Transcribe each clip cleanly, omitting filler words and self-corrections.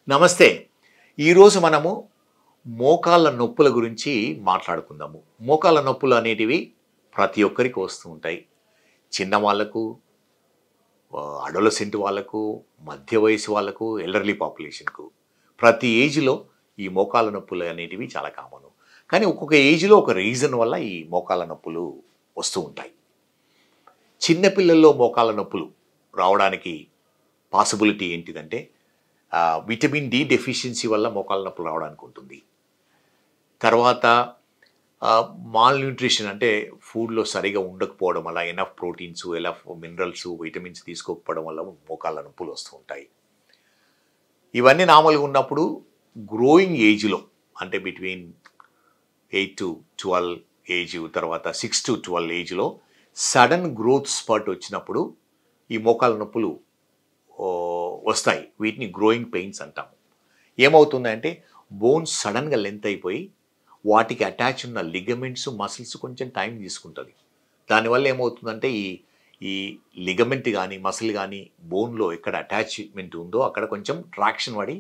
నమస్తే. ఈరోజు మనము మోకాళ్ళ నొప్పుల గురించి మాట్లాడుకుందాము. మోకాళ్ళ నొప్పులు అనేటివి ప్రతి ఒక్కరికి వస్తూ ఉంటాయి. చిన్న వాళ్ళకు, అడోలసెంట్ వాళ్ళకు, మధ్య వయసు వాళ్ళకు, ఎల్డర్లీ పాపులేషన్‌కు. ప్రతి ఏజ్‌లో ఈ మోకాళ్ళ నొప్పులు అనేటివి చాలా కామను. కానీ ఒక్కొక్క ఏజ్‌లో ఒక రీజన్ వల్ల ఈ మోకాళ్ళ నొప్పులు వస్తూ ఉంటాయి. చిన్న పిల్లల్లో మోకాళ్ళ నొప్పులు రావడానికి పాసిబిలిటీ ఏంటిదంటే విటమిన్ డి డెఫిషియన్సీ వల్ల మోకాళ్ళ నొప్పులు రావడానికి ఉంటుంది. తర్వాత మాల్ న్యూట్రిషన్ అంటే ఫుడ్లో సరిగా ఉండకపోవడం వల్ల enough proteins, enough minerals, vitamins తీసుకోకపోవడం వల్ల మోకాళ్ళ నొప్పులు వస్తూ ఉంటాయి. ఇవన్నీ నార్మల్గా ఉన్నప్పుడు గ్రోయింగ్ ఏజ్లో అంటే బిట్వీన్ 8 to 12 ఏజ్, తర్వాత 6 to 12 ఏజ్లో సడన్ గ్రోత్ స్పర్ట్ వచ్చినప్పుడు ఈ మోకాళ్ళ నొప్పులు వస్తాయి. వీటిని గ్రోయింగ్ పెయిన్స్ అంటాము. ఏమవుతుందంటే బోన్స్ సడన్గా లెంత్ అయిపోయి వాటికి అటాచ్ ఉన్న లిగమెంట్స్, మసిల్స్ కొంచెం టైం తీసుకుంటుంది. దానివల్ల ఏమవుతుందంటే ఈ లిగమెంట్ కానీ మసిల్ కానీ బోన్లో ఎక్కడ అటాచ్మెంట్ ఉందో అక్కడ కొంచెం ట్రాక్షన్ పడి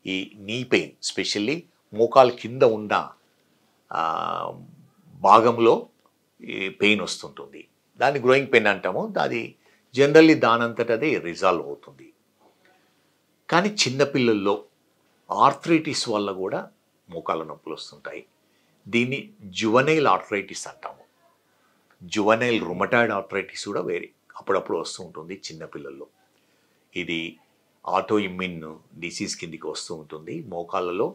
ఈ నీ పెయిన్, స్పెషల్లీ మోకాలు కింద ఉన్న భాగంలో ఈ పెయిన్ వస్తుంటుంది. దాన్ని గ్రోయింగ్ పెయిన్ అంటాము. అది జనరల్లీ దానంతట అదే రిజాల్వ్ అవుతుంది. కానీ చిన్నపిల్లల్లో ఆర్థరైటిస్ వల్ల కూడా మోకాళ్ళ నొప్పులు వస్తుంటాయి. దీన్ని జువనైల్ ఆర్థరైటిస్ అంటాము. జువనైల్ రుమటాయిడ్ ఆర్థరైటిస్ కూడా అప్పుడప్పుడు వస్తూ ఉంటుంది చిన్నపిల్లల్లో. ఇది ఆటో ఇమ్యూన్ డిసీజ్ కిందికి వస్తూ ఉంటుంది. మోకాళ్ళలో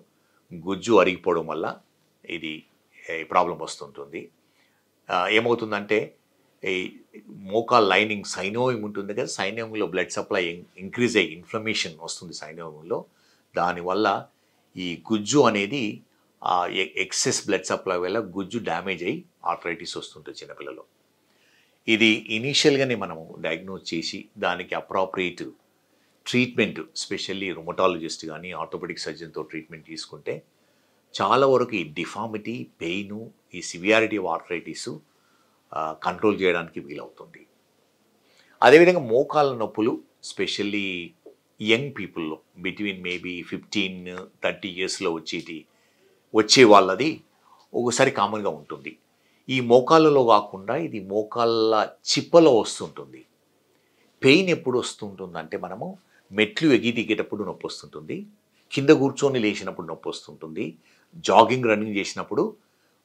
గుజ్జు అరిగిపోవడం వల్ల ఇది ప్రాబ్లం వస్తుంటుంది. ఏమవుతుందంటే ఈ మోకాల్ లైనింగ్ సైనోయిమ్ ఉంటుంది కదా, సైనోయిమ్లో బ్లడ్ సప్లై ఇంక్రీజ్ అయ్యి ఇన్ఫ్లమేషన్ వస్తుంది సైనోయిమ్లో. దానివల్ల ఈ గుజ్జు అనేది ఎక్సెస్ బ్లడ్ సప్లై వల్ల గుజ్జు డ్యామేజ్ అయ్యి ఆర్థరైటిస్ వస్తుంటుంది చిన్నపిల్లలు. ఇది ఇనీషియల్గానే మనము డయాగ్నోజ్ చేసి దానికి అప్రాప్రియేట్ ట్రీట్మెంట్, స్పెషల్లీ రుమటాలజిస్ట్ కానీ ఆర్థోపెడిక్ సర్జన్తో ట్రీట్మెంట్ తీసుకుంటే చాలా వరకు ఈ డిఫార్మిటీ, పెయిన్, ఈ సివియారిటీ ఆఫ్ ఆర్థరైటిస్ కంట్రోల్ చేయడానికి వీలవుతుంది. అదేవిధంగా మోకాళ్ళ నొప్పులు స్పెషల్లీ యంగ్ పీపుల్లో బిట్వీన్ మేబీ 15-30 ఇయర్స్లో వచ్చే వాళ్ళది ఒకసారి కామన్గా ఉంటుంది. ఈ మోకాళ్ళలో కాకుండా ఇది మోకాళ్ళ చిప్పలో వస్తుంటుంది. పెయిన్ ఎప్పుడు వస్తుంటుందంటే మనము మెట్లు ఎగి దిగేటప్పుడు నొప్పి వస్తుంటుంది, కింద కూర్చొని లేచినప్పుడు నొప్పి వస్తుంటుంది, జాగింగ్ రన్నింగ్ చేసినప్పుడు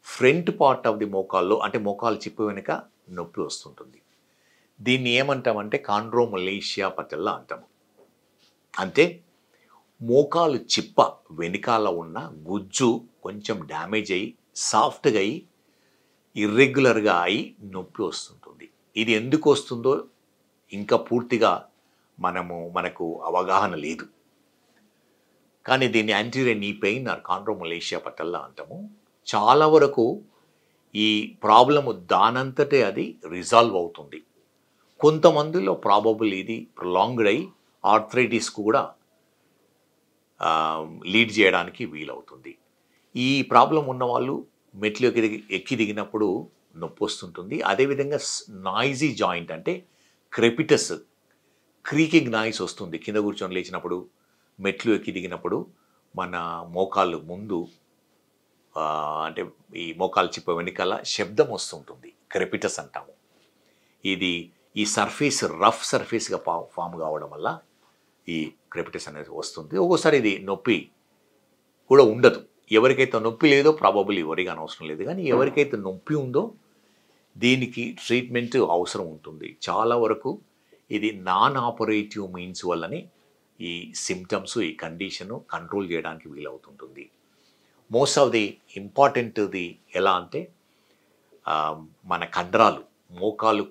ఫ్రంట్ పార్ట్ ఆఫ్ ది మోకాల్లో అంటే మోకాలు చిప్ప వెనుక నొప్పి వస్తుంటుంది. దీన్ని ఏమంటామంటే కాండ్రోమలేషియా పటెల్లా అంటాము. అంటే మోకాలు చిప్ప వెనుకాల ఉన్న గుజ్జు కొంచెం డ్యామేజ్ అయ్యి సాఫ్ట్గా అయ్యి ఇర్రెగ్యులర్గా అయి నొప్పి వస్తుంటుంది. ఇది ఎందుకు వస్తుందో ఇంకా పూర్తిగా మనకు అవగాహన లేదు. కానీ దీన్ని anterior knee pain or కాండ్రోమలేషియా patella అంటాము. చాలా వరకు ఈ ప్రాబ్లము దానంతటే అది రిజాల్వ్ అవుతుంది. కొంతమందిలో ప్రాబబుల్ ఇది ప్రొలాంగ్డ్ అయి ఆర్థరైటిస్కు కూడా లీడ్ చేయడానికి వీలవుతుంది. ఈ ప్రాబ్లం ఉన్నవాళ్ళు మెట్లు ఎక్కి దిగినప్పుడు నొప్పి వస్తుంటుంది. అదేవిధంగా నాయిజీ జాయింట్ అంటే క్రెపిటస్ క్రీకింగ్ నాయిస్ వస్తుంది. కింద కూర్చొని లేచినప్పుడు, మెట్లు ఎక్కి దిగినప్పుడు మన మోకాళ్ళు ముందు అంటే ఈ మోకాలు చిప్ప వెనుకాల శబ్దం వస్తుంటుంది, క్రెపిటస్ అంటాము. ఇది ఈ సర్ఫేస్ రఫ్ సర్ఫేస్గా ఫామ్ కావడం వల్ల ఈ క్రెపిటస్ అనేది వస్తుంది. ఒక్కోసారి ఇది నొప్పి కూడా ఉండదు. ఎవరికైతే నొప్పి లేదో ప్రాబబుల్ ఎవరికి అనవసరం లేదు. కానీ ఎవరికైతే నొప్పి ఉందో దీనికి ట్రీట్మెంట్ అవసరం ఉంటుంది. చాలా వరకు ఇది నాన్ ఆపరేటివ్ మీన్స్ వల్లనే ఈ సిమ్టమ్స్, ఈ కండిషను కంట్రోల్ చేయడానికి వీలవుతుంటుంది. మోస్ట్ ఆఫ్ ది ఇంపార్టెంట్ది ఎలా అంటే మన కండరాలు, మోకాలు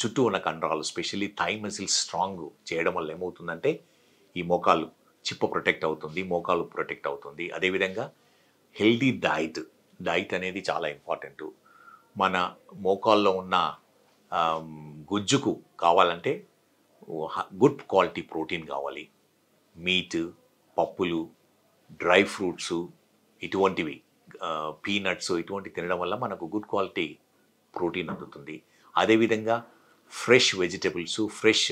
చుట్టూ ఉన్న కండరాలు, స్పెషల్లీ థై మసిల్స్ స్ట్రాంగ్ చేయడం వల్ల ఏమవుతుందంటే ఈ మోకాలు చిప్ప ప్రొటెక్ట్ అవుతుంది, మోకాలు ప్రొటెక్ట్ అవుతుంది. అదేవిధంగా హెల్దీ డైట్ అనేది చాలా ఇంపార్టెంట్. మన మోకాల్లో ఉన్న గుజ్జుకు కావాలంటే గుడ్ క్వాలిటీ ప్రోటీన్ కావాలి. మీట్, పప్పులు, డ్రై ఫ్రూట్స్, ఇటువంటివి పీనట్స్ ఇటువంటివి తినడం వల్ల మనకు గుడ్ క్వాలిటీ ప్రోటీన్ అందుతుంది. అదేవిధంగా ఫ్రెష్ వెజిటబుల్స్, ఫ్రెష్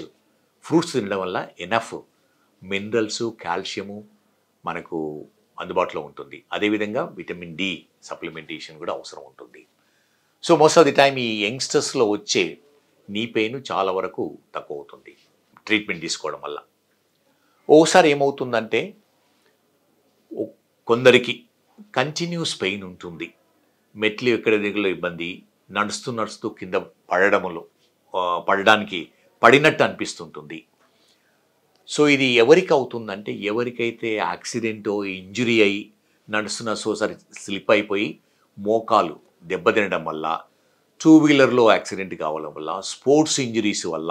ఫ్రూట్స్ తినడం వల్ల ఎనఫ్ మినరల్స్, కాల్షియము, మనకు అందుబాటులో ఉంటుంది. అదేవిధంగా విటమిన్ డి సప్లిమెంటేషన్ కూడా అవసరం ఉంటుంది. So most of the time ఈ యంగ్స్టర్స్లో వచ్చే నీ పెయిన్ చాలా వరకు తక్కువ అవుతుంది ట్రీట్మెంట్ తీసుకోవడం వల్ల. ఓసారి ఏమవుతుందంటే కొందరికి కంటిన్యూస్ పెయిన్ ఉంటుంది, మెట్లు ఎక్కడ దగ్గరలో ఇబ్బంది, నడుస్తూ నడుస్తూ కింద పడడానికి పడినట్టు అనిపిస్తుంటుంది. సో ఇది ఎవరికి అవుతుందంటే ఎవరికైతే యాక్సిడెంటో ఇంజురీ అయ్యి నడుస్తున్న సోసారి స్లిప్ అయిపోయి మోకాలు దెబ్బతినడం వల్ల, టూ వీలర్లో యాక్సిడెంట్ కావడం వల్ల, స్పోర్ట్స్ ఇంజురీస్ వల్ల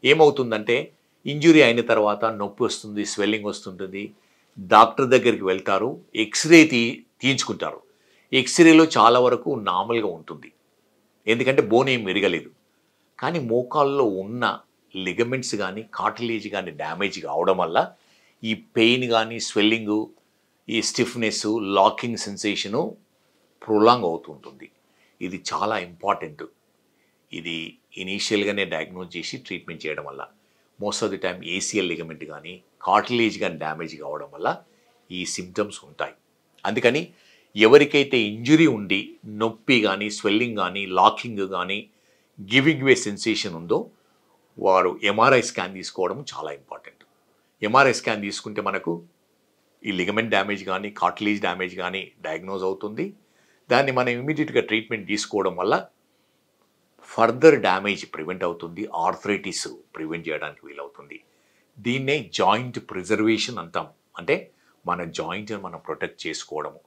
ఏమవుతుందంటే ఇంజురీ అయిన తర్వాత నొప్పి వస్తుంది, స్వెల్లింగ్ వస్తుంటుంది, డాక్టర్ దగ్గరికి వెళ్తారు, ఎక్స్రే తీయించుకుంటారు. ఎక్స్రేలో చాలా వరకు నార్మల్గా ఉంటుంది, ఎందుకంటే బోన్ ఏం విరగలేదు. కానీ మోకాల్లో ఉన్న లిగమెంట్స్ కానీ కార్టిలేజ్ కానీ డ్యామేజ్ కావడం వల్ల ఈ పెయిన్ కానీ స్వెల్లింగు, ఈ స్టిఫ్నెస్, లాకింగ్ సెన్సేషను ప్రొలాంగ్ అవుతుంటుంది. ఇది చాలా ఇంపార్టెంట్. ఇది ఇనీషియల్గానే డయాగ్నోజ్ చేసి ట్రీట్మెంట్ చేయడం వల్ల most of the time ACL ligament కానీ కార్టిలేజ్ కానీ డ్యామేజ్ కావడం వల్ల ఈ సిమ్టమ్స్ ఉంటాయి. అందుకని ఎవరికైతే ఇంజురీ ఉండి నొప్పి కానీ స్వెల్లింగ్ కానీ లాకింగ్ కానీ గివింగ్ వే సెన్సేషన్ ఉందో వారు ఎంఆర్ఐ స్కాన్ తీసుకోవడం చాలా ఇంపార్టెంట్. ఎంఆర్ఐ స్కాన్ తీసుకుంటే మనకు ఈ లిగమెంట్ డ్యామేజ్ కానీ కార్టిలేజ్ డ్యామేజ్ కానీ డయాగ్నోజ్ అవుతుంది. దాన్ని మనం ఇమీడియట్గా ట్రీట్మెంట్ తీసుకోవడం వల్ల ఫర్దర్ డ్యామేజ్ ప్రివెంట్ అవుతుంది, ఆర్థరైటిస్ ప్రివెంట్ చేయడానికి వీలవుతుంది. దీన్నే జాయింట్ ప్రిజర్వేషన్ అంటాం. అంటే మన జాయింట్ని మనం ప్రొటెక్ట్ చేసుకోవడము,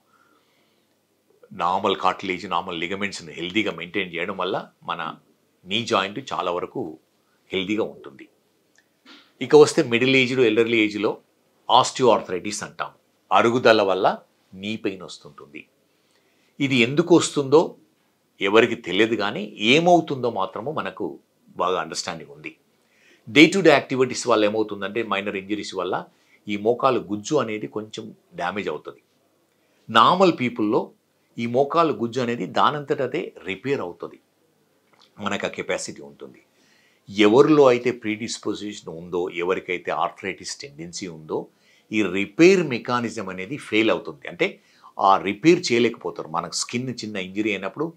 నార్మల్ కార్టిలేజ్ నార్మల్ లిగమెంట్స్ని హెల్దీగా మెయింటైన్ చేయడం వల్ల మన నీ జాయింట్ చాలా వరకు హెల్దీగా ఉంటుంది. ఇక వస్తే మిడిల్ ఏజ్లో ఎల్డర్లీ ఏజ్లో ఆస్టియోఆర్థరైటిస్ అంటాం. అరుగుదల వల్ల నీ పెయిన్ వస్తుంటుంది. ఇది ఎందుకు వస్తుందో ఎవరికి తెలియదు, కానీ ఏమవుతుందో మాత్రము మనకు బాగా అండర్స్టాండింగ్ ఉంది. డే టు డే యాక్టివిటీస్ వల్ల ఏమవుతుందంటే మైనర్ ఇంజరీస్ వల్ల ఈ మోకాలు గుజ్జు అనేది కొంచెం డ్యామేజ్ అవుతుంది. నార్మల్ పీపుల్లో ఈ మోకాలు గుజ్జు అనేది దానంతట అదే రిపేర్ అవుతుంది, మనకు ఆ కెపాసిటీ ఉంటుంది. ఎవరిలో అయితే ప్రీడిస్పోజిషన్ ఉందో, ఎవరికైతే ఆర్థరైటిస్ టెండెన్సీ ఉందో ఈ రిపేర్ మెకానిజం అనేది ఫెయిల్ అవుతుంది. అంటే ఆ రిపేర్ చేయలేకపోతారు. మనకు స్కిన్ చిన్న ఇంజరీ అయినప్పుడు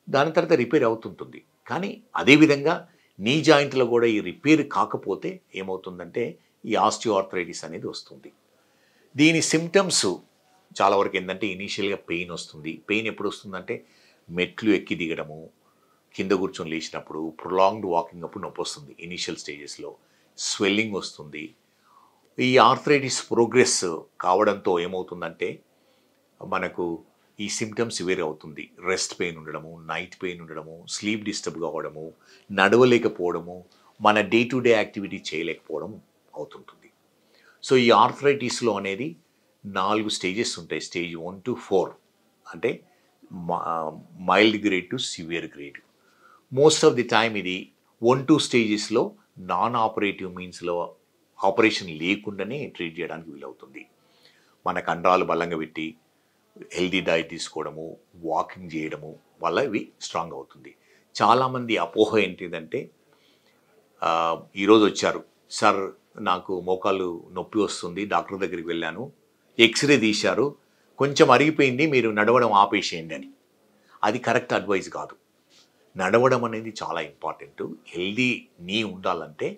దాని తర్వాత రిపేర్ అవుతుంటుంది. కానీ అదేవిధంగా నీ జాయింట్లో కూడా ఈ రిపేర్ కాకపోతే ఏమవుతుందంటే ఈ ఆస్టియోఆర్థరైటిస్ అనేది వస్తుంది. దీని సిమ్టమ్స్ చాలా వరకు ఏంటంటే ఇనీషియల్గా పెయిన్ వస్తుంది. పెయిన్ ఎప్పుడు వస్తుందంటే మెట్లు ఎక్కి దిగడము, కింద కూర్చొని లేచినప్పుడు, ప్రొలాంగ్డ్ వాకింగ్ అప్పుడు నొప్పి వస్తుంది. ఇనీషియల్ స్టేజెస్లో స్వెల్లింగ్ వస్తుంది. ఈ ఆర్థరైటిస్ ప్రోగ్రెస్ కావడంతో ఏమవుతుందంటే మనకు ఈ సిమ్టమ్స్ సివియర్ అవుతుంది. రెస్ట్ పెయిన్ ఉండడము, నైట్ పెయిన్ ఉండడము, స్లీప్ డిస్టర్బ్ కావడము, నడవలేకపోవడము, మన డే టు డే యాక్టివిటీ చేయలేకపోవడం అవుతుంటుంది. సో ఈ ఆర్థరైటిస్లో అనేది 4 స్టేజెస్ ఉంటాయి. స్టేజ్ 1 to 4 అంటే mild grade to severe grade. Most of the time ఇది 1-2 స్టేజెస్లో నాన్ ఆపరేటివ్ మీన్స్లో ఆపరేషన్ లేకుండానే ట్రీట్ చేయడానికి వీలవుతుంది. మన కండరాలు బలంగా పెట్టి హెల్దీ డైట్ తీసుకోవడము, వాకింగ్ చేయడము వల్ల ఇవి స్ట్రాంగ్ అవుతుంది. చాలామంది అపోహ ఏంటిదంటే ఈరోజు వచ్చారు, సార్ నాకు మోకాలు నొప్పి వస్తుంది, డాక్టర్ దగ్గరికి వెళ్ళాను, ఎక్స్రే తీశారు, కొంచెం అరిగిపోయింది, మీరు నడవడం ఆపేసేయండి అని. అది కరెక్ట్ అడ్వైస్ కాదు. నడవడం అనేది చాలా ఇంపార్టెంట్. హెల్దీ నీ ఉండాలంటే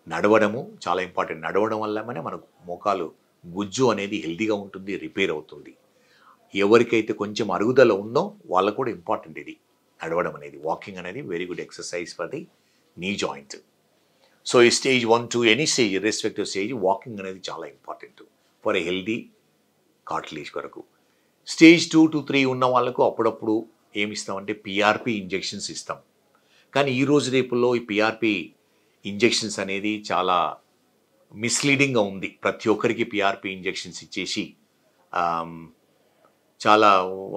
నడవడము చాలా ఇంపార్టెంట్. నడవడం వల్లనే మనకు మోకాలు గుజ్జు అనేది హెల్దీగా ఉంటుంది, రిపేర్ అవుతుంది. ఎవరికైతే కొంచెం అరుగుదల ఉందో వాళ్ళకు కూడా ఇంపార్టెంట్ ఇది నడవడం అనేది. వాకింగ్ అనేది very good exercise for the knee joint. So ఈ stage 1 to any stage respective stage walking అనేది చాలా important for a healthy cartilage వరకు. స్టేజ్ 2 to 3 ఉన్న వాళ్ళకు అప్పుడప్పుడు ఏమి ఇస్తామంటే పిఆర్పి ఇంజెక్షన్స్ ఇస్తాం. కానీ ఈ రోజు రేపుల్లో ఈ పిఆర్పి ఇంజెక్షన్స్ అనేది చాలా మిస్లీడింగ్గా ఉంది. ప్రతి ఒక్కరికి పిఆర్పి ఇంజెక్షన్స్ ఇచ్చేసి చాలా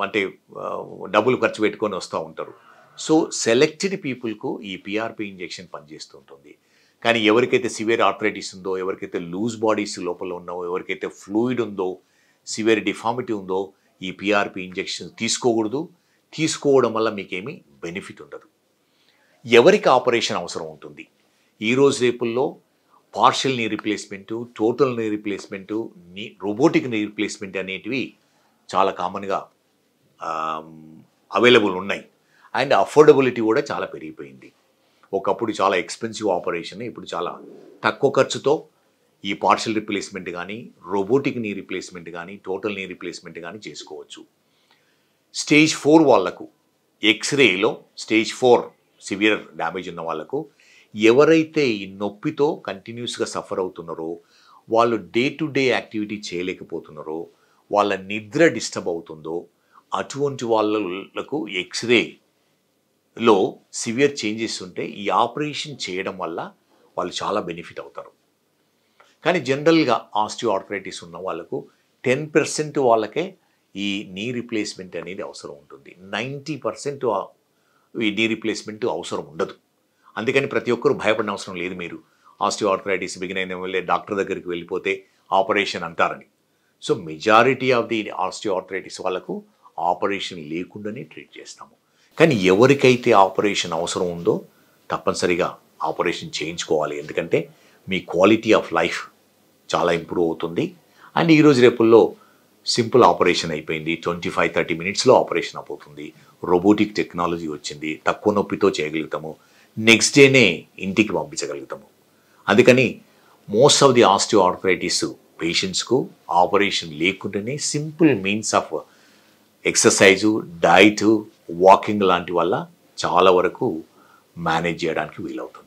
అంటే డబ్బులు ఖర్చు పెట్టుకొని వస్తూ ఉంటారు. సో సెలెక్టెడ్ పీపుల్కు ఈ పిఆర్పి ఇంజెక్షన్ పనిచేస్తుంటుంది. కానీ ఎవరికైతే సివియర్ ఆర్థరైటిస్ ఉందో, ఎవరికైతే లూజ్ బాడీస్ లోపల ఉన్నో, ఎవరికైతే ఫ్లూయిడ్ ఉందో, సివియర్ డిఫార్మిటీ ఉందో ఈ పిఆర్పి ఇంజెక్షన్ తీసుకోకూడదు. తీసుకోవడం వల్ల మీకేమీ బెనిఫిట్ ఉండదు. ఎవరికి ఆపరేషన్ అవసరం ఉంటుంది? ఈరోజు రేపుల్లో partial knee replacement, total knee replacement, robotic knee replacement అనేటివి చాలా కామన్గా అవైలబుల్ ఉన్నాయి. అండ్ అఫోర్డబిలిటీ కూడా చాలా పెరిగిపోయింది. ఒకప్పుడు చాలా ఎక్స్పెన్సివ్ ఆపరేషన్, ఇప్పుడు చాలా తక్కువ ఖర్చుతో ఈ పార్షియల్ రీప్లేస్మెంట్ కానీ, రోబోటిక్ నీ రీప్లేస్మెంట్ కానీ, టోటల్ నీ రీప్లేస్మెంట్ కానీ చేసుకోవచ్చు. స్టేజ్ 4 వాళ్లకు ఎక్స్రేలో స్టేజ్ 4 సివియర్ డ్యామేజ్ ఉన్న వాళ్ళకు, ఎవరైతే ఈ నొప్పితో కంటిన్యూస్గా సఫర్ అవుతున్నారో, వాళ్ళు డే టు డే యాక్టివిటీ చేయలేకపోతున్నారో, వాళ్ళ నిద్ర డిస్టర్బ్ అవుతుందో, అటువంటి వాళ్ళకు ఎక్స్రేలో సివియర్ చేంజెస్ ఉంటే ఈ ఆపరేషన్ చేయడం వల్ల వాళ్ళు చాలా బెనిఫిట్ అవుతారు. కానీ జనరల్గా ఆస్టియోఆర్థరైటిస్ ఉన్న వాళ్ళకు 10% వాళ్ళకే ఈ నీ రీప్లేస్మెంట్ అనేది అవసరం ఉంటుంది. 90% ఈ నీ రీప్లేస్మెంట్ అవసరం ఉండదు. అందుకని ప్రతి ఒక్కరు భయపడిన అవసరం లేదు. మీరు ఆస్టియోఆర్థరైటిస్ బిగిన్ అయిన వెళ్ళే డాక్టర్ దగ్గరికి వెళ్ళిపోతే ఆపరేషన్ అంటారని. So majority of the osteoarthritis వాళ్ళకు ఆపరేషన్ లేకుండానే ట్రీట్ చేస్తాము. కానీ ఎవరికైతే ఆపరేషన్ అవసరం ఉందో తప్పనిసరిగా ఆపరేషన్ చేయించుకోవాలి. ఎందుకంటే మీ క్వాలిటీ ఆఫ్ లైఫ్ చాలా ఇంప్రూవ్ అవుతుంది. అండ్ ఈరోజు రేపుల్లో సింపుల్ ఆపరేషన్ అయిపోయింది, 25-30 మినిట్స్లో ఆపరేషన్ అయిపోతుంది. రోబోటిక్ టెక్నాలజీ వచ్చింది, తక్కువ నొప్పితో చేయగలుగుతాము, నెక్స్ట్ డేనే ఇంటికి పంపించగలుగుతాము. అందుకని మోస్ట్ ఆఫ్ ది ఆస్టియోఆర్థరైటిస్ పేషెంట్స్కు ఆపరేషన్ లేకుండానే simple means of exercise, diet, walking లాంటి వల్ల చాలా వరకు మేనేజ్ చేయడానికి వీలవుతుంది.